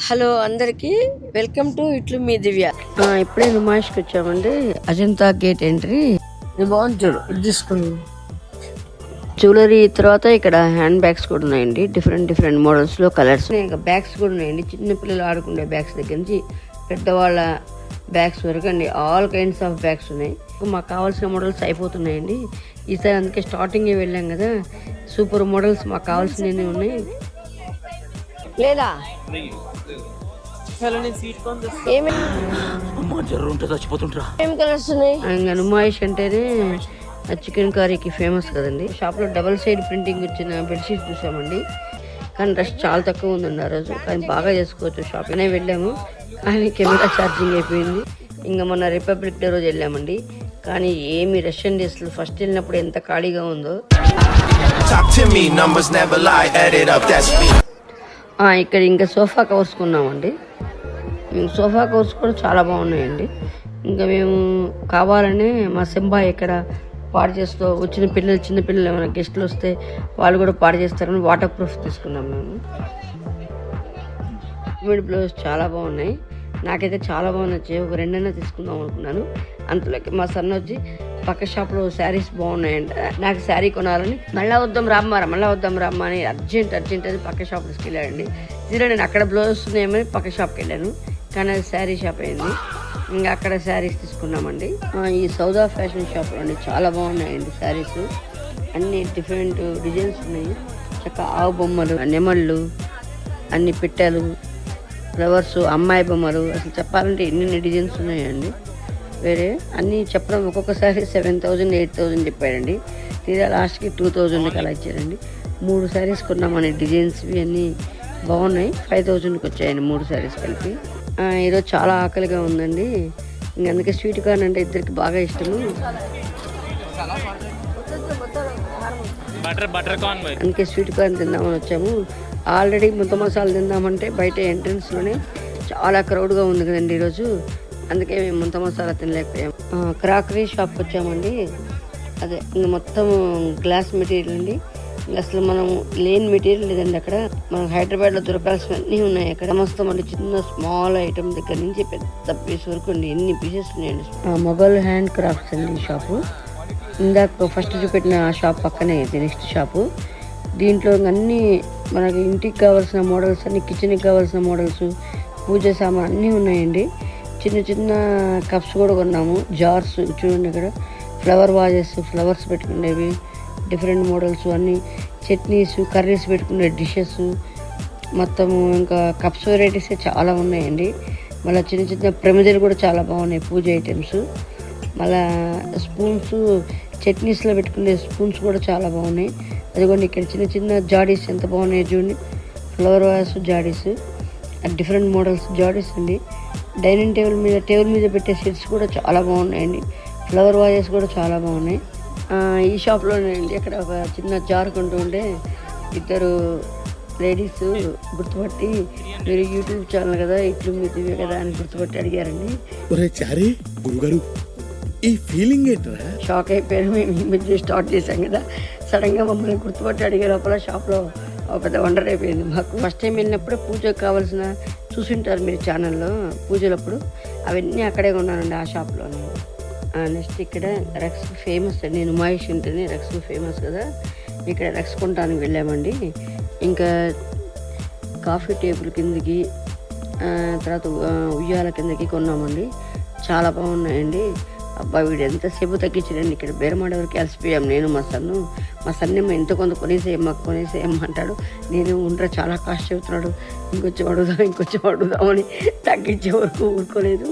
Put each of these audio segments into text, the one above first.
Hello అందరికి welcome to ఇట్లు మీ దివ్య. ఇప్పుడే నుమాయిష్కి వచ్చామండి. Ajanta gate entry. ఇది బాగుంది చూడు, ఇది తీసుకుని జ్యువెలరీ. తర్వాత ఇక్కడ హ్యాండ్ బ్యాగ్స్ కూడా ఉన్నాయండి, డిఫరెంట్ మోడల్స్ లో కలర్స్. ఇంకా బ్యాగ్స్ కూడా ఉన్నాయండి, చిన్న పిల్లలు ఆడుకునే బ్యాగ్స్ దగ్గర నుంచి పెద్దవాళ్ళ బ్యాగ్స్ వరకు అండి. ఆల్ కైండ్స్ ఆఫ్ బ్యాగ్స్ ఉన్నాయి. మాకు కావాల్సిన మోడల్స్ అయిపోతున్నాయండి ఈసారి, అందుకే స్టార్టింగ్ వెళ్ళాం కదా. సూపర్ మోడల్స్ మాకు కావాల్సినవి ఉన్నాయి. లేదా ఏమి కలర్స్ ఉన్నాయి. ఇంకా నుమాయిష్ అంటేనే చికెన్ కర్రీకి ఫేమస్ కదండి. షాప్ లో డబల్ సైడ్ ప్రింటింగ్ వచ్చిన బెడ్షీట్ చూసామండి, కానీ రష్ చాలా తక్కువ ఉందండి ఆ రోజు. కానీ బాగా చేసుకోవచ్చు షాప్ అనే వెళ్ళాము, కానీ కెమెరా ఛార్జింగ్ అయిపోయింది. ఇంకా మొన్న రిపబ్లిక్ డే రోజు వెళ్ళామండి, కానీ ఏమి రష్ అండి అసలు. ఫస్ట్ వెళ్ళినప్పుడు ఎంత ఖాళీగా ఉందో. ఇక్కడ ఇంకా సోఫా కవర్స్ కొన్నామండి. సోఫా కవర్స్ కూడా చాలా బాగున్నాయండి. ఇంకా మేము కావాలని మా సింబా ఇక్కడ పాడు చేస్తూ వచ్చిన పిల్లలు, చిన్న పిల్లలు ఏమైనా గెస్టులు వస్తే వాళ్ళు కూడా పాడు చేస్తారని వాటర్ ప్రూఫ్ తీసుకున్నాం మేము. రెడీమేడ్ బ్లౌజ్ చాలా బాగున్నాయి, నాకైతే చాలా బాగా నచ్చాయి. ఒక రెండైనా తీసుకుందాం అనుకున్నాను. అంతలోకి మా సన్న వచ్చి పక్క షాప్లో శారీస్ బాగున్నాయంట, నాకు శారీ కొనాలని మళ్ళీ వద్దాం రామ్మ అని అర్జెంట్ అని పక్క షాప్ తీసుకెళ్ళాడండి. దీనిలో నేను అక్కడ బ్లౌజ్ ఉన్నాయేమని పక్క షాప్కి వెళ్ళాను, కానీ అది శారీ షాప్ అయింది. ఇంకా అక్కడ శారీస్ తీసుకున్నామండి. ఈ సౌదా ఫ్యాషన్ షాప్లో అండి చాలా బాగున్నాయండి శారీస్. అన్ని డిఫరెంట్ డిజైన్స్ ఉన్నాయి. చక్కగా ఆవు బొమ్మలు, నెమళ్ళు, అన్ని పిట్టలు, ఫ్లవర్స్, అమ్మాయి బొమ్మలు. అసలు చెప్పాలంటే ఎన్ని డిజైన్స్ ఉన్నాయండి. వేరే అన్నీ చెప్పడం ఒక్కొక్కసారి 7,000 8,000 చెప్పాడండి. తీరా లాస్ట్కి 2,000కి అలా ఇచ్చారండి. 3 శారీస్ కొన్నామని డిజైన్స్ అన్నీ బాగున్నాయి. 5,000కి వచ్చాయండి 3 శారీస్ కలిపి. ఈరోజు చాలా ఆకలిగా ఉందండి, ఇంక అందుకే స్వీట్ కార్న్ అంటే ఇద్దరికి బాగా ఇష్టము. అందుకే స్వీట్ కార్న్ తిందామని వచ్చాము. ఆల్రెడీ ముద్ద మసాలా తిందామంటే బయట ఎంట్రన్స్లోనే చాలా క్రౌడ్గా ఉంది కదండి ఈరోజు, అందుకే మేము ముంత మసాలా తినలేకపోయాము. క్రాకరీ షాప్కి వచ్చామండి. అదే ఇంక మొత్తం గ్లాస్ మెటీరియల్ అండి. అసలు మనం లేని మెటీరియల్ లేదండి అక్కడ. మనకు హైదరాబాద్లో దొరకాల్సినవన్నీ ఉన్నాయి అక్కడ. మొత్తం అంటే చిన్న స్మాల్ ఐటమ్ దగ్గర నుంచి పెద్ద పీస్ వరకు అండి, ఎన్ని పీసెస్ ఉన్నాయండి. మొబైల్ హ్యాండ్ క్రాఫ్ట్స్ అండి ఈ షాపు. ఇందాక ఫస్ట్ చూపెట్టిన ఆ షాప్ పక్కనే ఇది నెక్స్ట్ షాపు. దీంట్లో అన్నీ మనకి ఇంటికి కావాల్సిన మోడల్స్, అన్ని కిచెన్కి కావాల్సిన మోడల్స్, పూజ సామాన్ అన్నీ ఉన్నాయండి. చిన్న కప్స్ కూడా కొన్నాము. జార్స్ చూడండి, ఇక్కడ ఫ్లవర్ వాజెస్, ఫ్లవర్స్ పెట్టుకునేవి, డిఫరెంట్ మోడల్స్ అన్నీ, చట్నీస్, కర్రీస్ పెట్టుకునే డిషెస్ మొత్తము. ఇంకా కప్స్ వెరైటీస్ చాలా ఉన్నాయండి. మళ్ళీ చిన్న ప్రమిదలు కూడా చాలా బాగున్నాయి, పూజ ఐటమ్స్. మళ్ళా స్పూన్స్, చట్నీస్లో పెట్టుకునే స్పూన్స్ కూడా చాలా బాగున్నాయి. అదిగోండి ఇక్కడ చిన్న జాడీస్ ఎంత బాగున్నాయి చూడండి. ఫ్లవర్ వాజెస్, జాడీస్, డిఫరెంట్ మోడల్స్ జాడీస్ అండి. డైనింగ్ టేబుల్ మీద పెట్టే సెట్స్ కూడా చాలా బాగున్నాయండి. ఫ్లవర్ వాజెస్ కూడా చాలా బాగున్నాయి. ఈ షాప్లోనేండి అక్కడ ఒక చిన్న జార్ కొంటూ ఉంటే ఇద్దరు లేడీస్ గుర్తుపట్టి, మీరు యూట్యూబ్ ఛానల్ కదా, ఇట్లు మీ దివ్య కదా అని గుర్తుపట్టి అడిగారండి. ఈ ఫీలింగ్ ఏంట్రా? షాక్ అయిపోయారు. మేము ఈ మధ్య స్టార్ట్ చేశాం కదా, సడన్గా మమ్మల్ని గుర్తుపట్టి అడిగే లోపల షాప్లో ఒక పెద్ద వండర్ అయిపోయింది మాకు. ఫస్ట్ టైం వెళ్ళినప్పుడు పూజకు కావాల్సిన చూసింటారు మీరు ఛానల్లో పూజలప్పుడు, అవన్నీ అక్కడే కొన్నానండి ఆ షాప్లోనే. నెక్స్ట్ ఇక్కడ రక్స్ ఫేమస్ అండి, నుమాయిష్ ఉంటేనే రక్స్ ఫేమస్ కదా, ఇక్కడ రక్స్ కొనడానికి వెళ్ళామండి. ఇంకా కాఫీ టేబుల్ కిందకి, తర్వాత ఉయ్యాల కిందకి కొన్నామండి. చాలా బాగున్నాయండి. అబ్బా వీడు ఎంతసేపు తగ్గించడండి. ఇక్కడ బేరమాడే వరకు అలసిపోయాం నేను, మా సన్నేమో ఎంతో కొంత కొనేసేయమ్మంటాడు. నేను ఉండరా చాలా కాస్ట్ చెబుతున్నాడు, ఇంకొంచెం అడుగుదామని తగ్గించే వరకు ఊరుకోలేదు.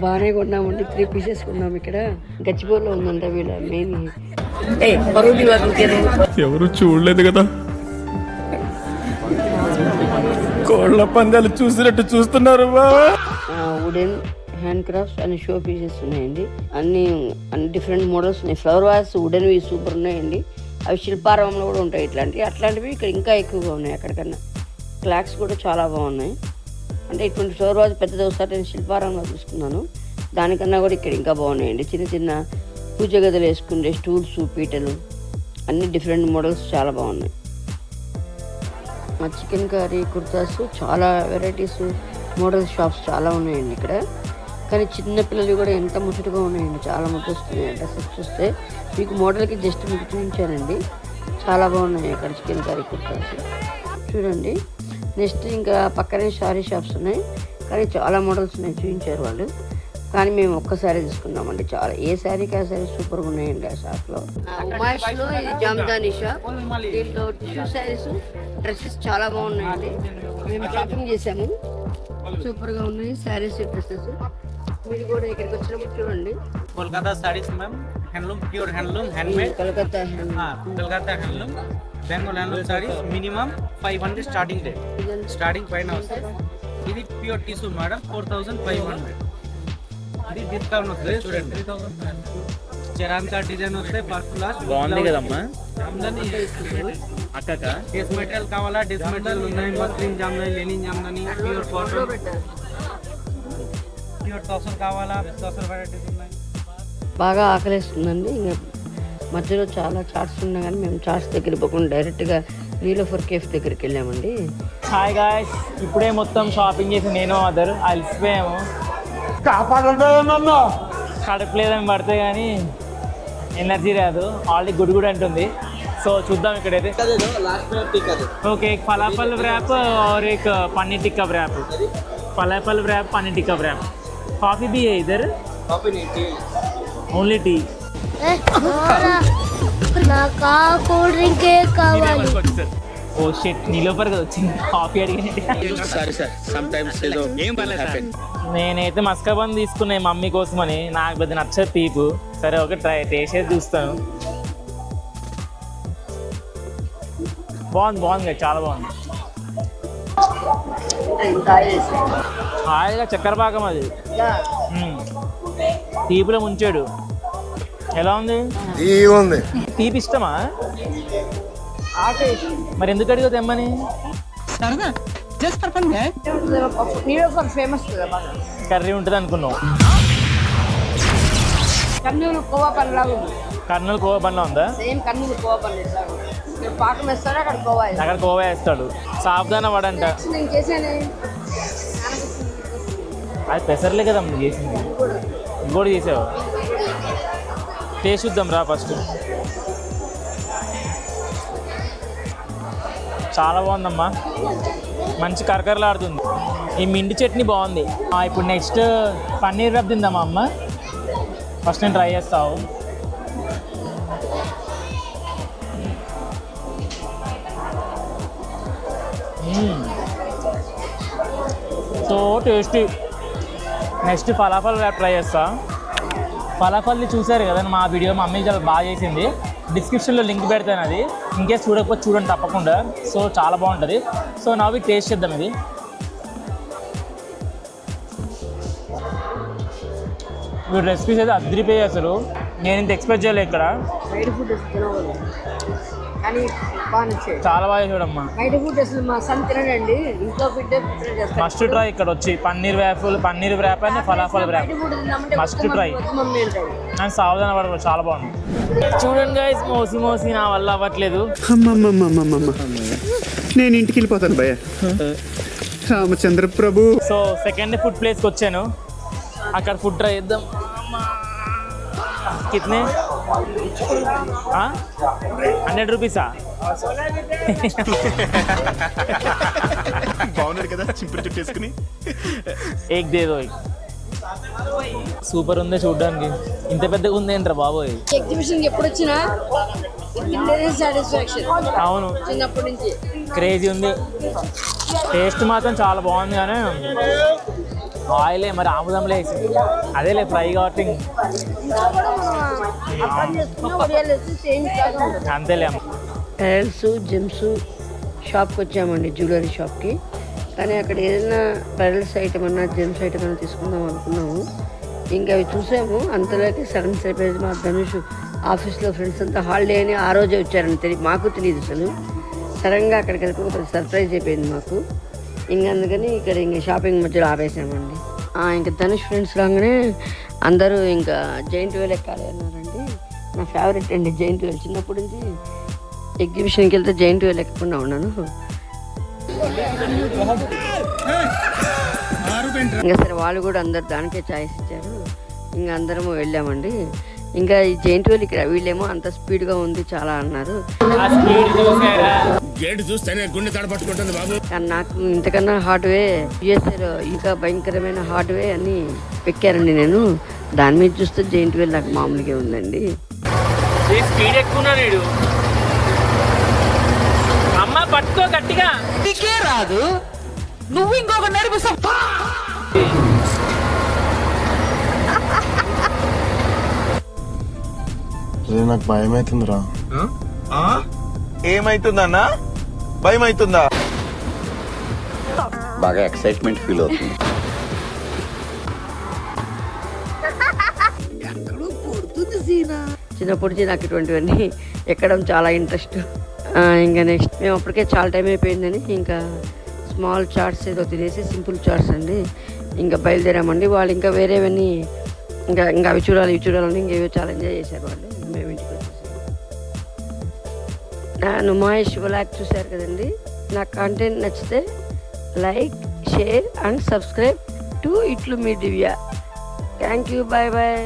బాగానే కొన్నామండి. 3 పీసెస్ కొన్నాము. ఇక్కడ గచ్చిబోర్లో ఉందంట వీళ్ళ మెయిన్. ఎవరు చూడలేదు కదా, కోళ్ళ పందాలు చూసినట్టు చూస్తున్నారు. వుడెన్ హ్యాండ్ క్రాఫ్ట్స్ అన్ని షో పీసెస్ ఉన్నాయండి. అన్ని డిఫరెంట్ మోడల్స్ ఉన్నాయి. ఫ్లవర్ వాస్ వుడెన్వి సూపర్ ఉన్నాయండి. అవి శిల్పారామంలో కూడా ఉంటాయి. అట్లాంటివి ఇక్కడ ఇంకా ఎక్కువగా ఉన్నాయి అక్కడికన్నా. క్లాక్స్ కూడా చాలా బాగున్నాయి. అంటే ఇటువంటి ఫ్లవర్ వాజ్ పెద్దది ఒకసారి నేను శిల్పారామంలో తీసుకున్నాను, దానికన్నా కూడా ఇక్కడ ఇంకా బాగున్నాయండి. చిన్న చిన్న పూజ గదులు వేసుకుంటే స్టూల్స్, పీటలు అన్ని డిఫరెంట్ మోడల్స్ చాలా బాగున్నాయి. చికెన్ కర్రీ, కుర్తాస్, చాలా వెరైటీస్, మోడల్ షాప్స్ చాలా ఉన్నాయండి ఇక్కడ. కానీ చిన్న పిల్లలు కూడా ఎంత ముచ్చటగా ఉన్నాయండి, చాలా ముద్దు వస్తున్నాయి డ్రెస్సెస్ చూస్తే. మీకు మోడల్కి జస్ట్ మీకు చూపించానండి, చాలా బాగున్నాయి అక్కడ చికెన్ కర్రీ, కుర్తాస్ చూడండి. నెక్స్ట్ ఇంకా పక్కనే శారీ షాప్స్ ఉన్నాయి, కానీ చాలా మోడల్స్ ఉన్నాయి చూపించారు వాళ్ళు. కానీ మేము ఒక్కసారి తీసుకున్నామండి, చాలా ఏ శారీకి ఆ శారీ సూపర్గా ఉన్నాయండి ఆ షాప్లో. ఉమాయిష్లో ఇది జామ్దాని షాప్, దీంట్లో టిష్యూ శారీస్, డ్రెస్సెస్ చాలా బాగున్నాయండి. మేము షాపింగ్ చేసాము, సూపర్గా ఉన్నాయి శారీస్, డ్రెస్సెస్. మీరు కూడా ఇక్కడికి వచ్చినప్పుడు చూడండి. Kolkata saris ma'am, handloom, pure handloom, handmade, Calcutta Kolkata handloom, Bengal handloom saris minimum 500 starting rate, starting పైన వస్తుంది. ఇది ప్యూర్ టిష్యూ మేడం 4500. ఇది డిస్కౌంట్ వస్తుంది చూడండి. చరాంకా డిజైన్ వస్తే ఫస్ట్ క్లాస్ బాగుంది కదమ్మా జామ్దాని అక్కక. డ్రెస్ మెటీరియల్ కావాలా, డ్రెస్ మెటీరియల్ ఉన్నాయి. Muslin jamdani, linen jamdani, pure cotton, pure tussar కావాలా, టసర్ వెరైటీస్ ఉన్నాయి. బాగా ఆకలిస్తుందండి. ఇంకా మధ్యలో చాలా చాట్స్ ఉన్నాయి, కానీ మేము చాట్స్ దగ్గర పోకుండా డైరెక్ట్గా నీలోఫర్ కేఫ్ దగ్గరికి వెళ్ళామండి. హాయ్ గాయ్స్, ఇప్పుడే మొత్తం షాపింగ్ చేసి నేను అదర్ అలసిపోయాము. కడుపు లేదని పడితే కానీ ఎనర్జీ రాదు, ఆల్రెడీ గుడ్ గుడ్ అంటుంది. సో చూద్దాం ఇక్కడైతే. ఓకే, ఫలాఫల్ వ్రాప్ और एक paneer tikka wrap, falafel wrap, paneer tikka wrap. Coffee भी है इधर? Only tea. నాకు కూల్ డ్రింక్ కావాలి. ఓ షిట్, నీలోపర్ కదా వచ్చింది కాఫీ అడిగిన. నేనైతే మస్కాబన్ తీసుకున్నాయి మమ్మీ కోసమని, నాకు పెద్ద నచ్చదు తీపు. సరే ఓకే, టేస్ట్ చేసి చూస్తాను. బాగుంది, చాలా బాగుంది. హాయిగా చక్కెర పాకం అది, తీపిలో ముంచాడు. ఎలా ఉంది? తీపి ఇష్టమా? మరి ఎందుకు అడిగా తెమ్మని? ఫేమస్ కర్రీ ఉంటుంది అనుకున్నావు. కర్నూలు కోవా పనిలాగా ఉంది. కర్నూలు కోవా బండ్లో ఉందా? సేమ్ కర్నూలు కోవా పని ఎట్లాగా పాకం వేస్తాడు, అక్కడ కోవా అక్కడ కోవా వేస్తాడు. సాబ్దాన వాడంట. నేను చేశాను. అది పెసర్లే కదా నువ్వు చేసింది, ఇది కూడా చేసావు. టేస్ట్ చూద్దాం రా ఫస్ట్. చాలా బాగుందమ్మా, మంచి కరకరలాడుతుంది. ఈ మిండి చట్నీ బాగుంది. ఇప్పుడు నెక్స్ట్ పన్నీర్ రబ్ తిందామా అమ్మ? ఫస్ట్ నేను ట్రై చేస్తావు. So tasty. Next falafel wrap try చేస్తా. ఫలాఫల్ని చూసారు కదా మా వీడియో, మా అమ్మాయి చాలా బాగా చేసింది. డిస్క్రిప్షన్లో లింక్ పెడతాను, అది ఇంకేస్ చూడకపోతే చూడండి తప్పకుండా. సో చాలా బాగుంటుంది. సో నావి టేస్ట్ చేద్దాం. ఇది వీడు రెసిపీస్ అయితే అదిరిపోయి, అసలు నేను ఇంత ఎక్స్పెక్ట్ చేయలేదు ఇక్కడ. బయట ఫుడ్ కానీ బాగా నచ్చాయి, చాలా బాగా చూడమ్మా. బయట ఫుడ్ అసలు మా సన్ తినడండి, ఇంట్లో ఫుడ్ ప్రిపేర్ చేస్తాను. మస్ట్ ట్రై ఇక్కడ వచ్చి పన్నీర్ వ్రాప్ అని ఫలాఫల్ వ్రాప్ మస్ట్ ట్రై. నేను సావధాన పడకూడదు, చాలా బాగుంది. చూడండి గైస్, మోసి నా వల్ల అవ్వట్లేదు. నేను ఇంటికి వెళ్ళిపోతాను భయ్య. రామచంద్ర ప్రభు. సో సెకండ్ ఫుడ్ ప్లేస్కి వచ్చాను, అక్కడ ఫుడ్ ట్రై చేద్దాం. కితనే 100 రూపీసా? బాగున్నాడు కదా చింపురు చుట్టేసుకుని. ఏక్ దేదో. సూపర్ ఉంది చూడడానికి. ఇంత పెద్దగా ఉంది ఏంట్రా బాబోయ్. ఎగ్జిబిషన్ ఎప్పుడు వచ్చినా సాటిస్ఫాక్షన్. అవును, చిన్నప్పటి నుంచి క్రేజీ ఉంది. టేస్ట్ మాత్రం చాలా బాగుంది, కానీ ఆయిలే మరి ఆముదంలో వేసి అదేలే ఫ్రై కాబట్టి అంతేలే. పెరల్స్, జెమ్స్ షాప్కి వచ్చామండి, జ్యువెలరీ షాప్కి. కానీ అక్కడ ఏదైనా పెరల్స్ ఐటమ్ అన్నా, జెమ్స్ ఐటమ్ అన్నా తీసుకుందాం అనుకున్నాము. ఇంకా అవి చూసాము, అంతలోకి సడన్ సర్ప్రైజ్. మా ధనుష్ ఆఫీస్లో ఫ్రెండ్స్ అంతా హాలిడే అని ఆ రోజే వచ్చారని మాకు తెలియదు అసలు. సడన్గా అక్కడికి వెళ్ళిపోయి సర్ప్రైజ్ అయిపోయింది మాకు. ఇంక అందుకని ఇక్కడ ఇంక షాపింగ్ మధ్యలో ఆపేసామండి. ఇంకా ధనుష్ ఫ్రెండ్స్ రాగానే అందరూ ఇంకా జైంట్ వీల్ ఎక్కాలి అన్నారండి. నా ఫేవరెట్ అండి జైంట్ వీల్. చిన్నప్పటి నుంచి ఎగ్జిబిషన్కి వెళ్తే జైంట్ వీల్ ఎక్కకుండా ఉన్నాను. ఇంకా సరే వాళ్ళు కూడా అందరు దానికే ఛాయిస్ ఇచ్చారు. ఇంకా అందరము వెళ్ళామండి. ఇంకా ఈ జైంట్ వీల్ ఇక్కడ వీళ్ళేమో అంత స్పీడ్గా ఉంది చాలా అన్నారు. కానీ నాకు ఇంతకన్నా హార్డ్వే యూఎస్ఏలో ఇంకా భయంకరమైన హార్డ్వే అని ఎక్కారండి నేను. దాని మీద చూస్తే జైంట్ వీల్ నాకు మామూలుగా ఉందండి. స్పీడ్ ఎక్కువ అమ్మ పట్టుకో గట్టిగా రాదు నువ్వు ఇంకొక నేర్పిస్తావు. నాకు భయం అవుతుందిరా. ఏమైతుందన్నా? భయం అవుతుందా? బాగా ఎక్సైట్మెంట్ ఫీల్ అవుతుంది. చిన్నప్పటి నుంచి నాకు ఇటువంటివన్నీ ఎక్కడం చాలా ఇంట్రెస్ట్. ఇంకా నెక్స్ట్ మేము అప్పటికే చాలా టైం అయిపోయిందని ఇంకా స్మాల్ చాట్స్ ఏదో తినేసి సింపుల్ చాట్స్ అండి ఇంకా బయలుదేరామండి. వాళ్ళు ఇంకా వేరేవన్నీ ఇంకా అవి చూడాలి ఇంకేవో చాలా ఎంజాయ్ చేశారు వాళ్ళు. మేము ఇంటికి వచ్చేసి నుమాయిష్ వ్లాగ్ చూశారు కదండి. నా కంటెంట్ నచ్చితే like, share and subscribe to ఇట్లు మీ Divya. Thank you. Bye bye.